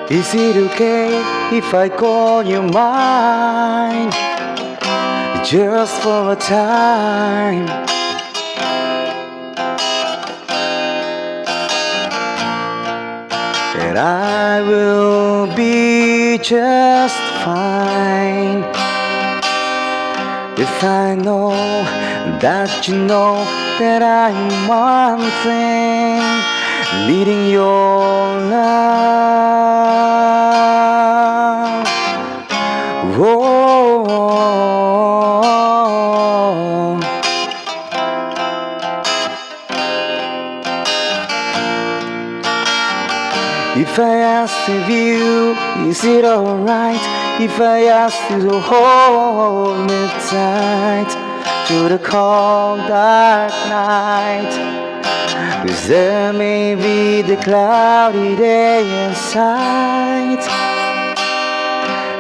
Is it okay if I call you mine just for a time? And I will be just fine if I know that you know that I'm one thing, needing your love. Whoa. If I asked of you, is it alright if I ask you to hold me tight through the cold dark night? 'Cause there may be the cloudy day inside,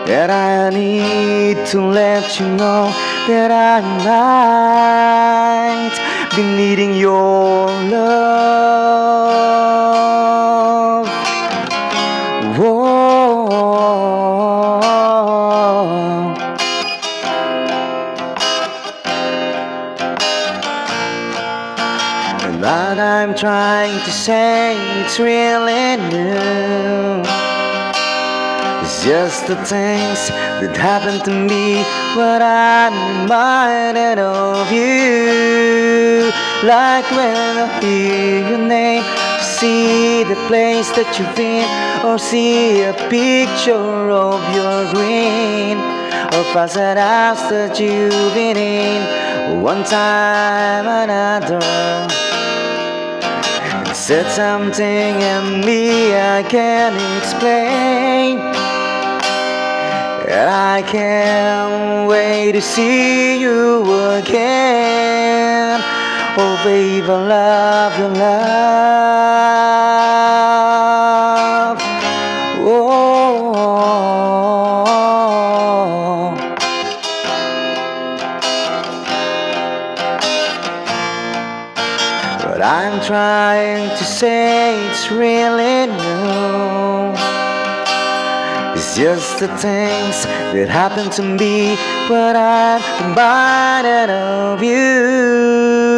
that I need to let you know that I might be needing your love. Whoa. And what I'm trying to say, it's really new. It's just the things that happen to me when I'm reminded of you. Like when I hear your name, see the place that you've been, or see a picture of your green, or pass that house that you've been in one time or another. It said something in me I can't explain, and I can't wait to see you again. Oh babe, I love your love. Oh, but I'm trying to say it's really new. It's just the things that happen to me when I'm reminded of you.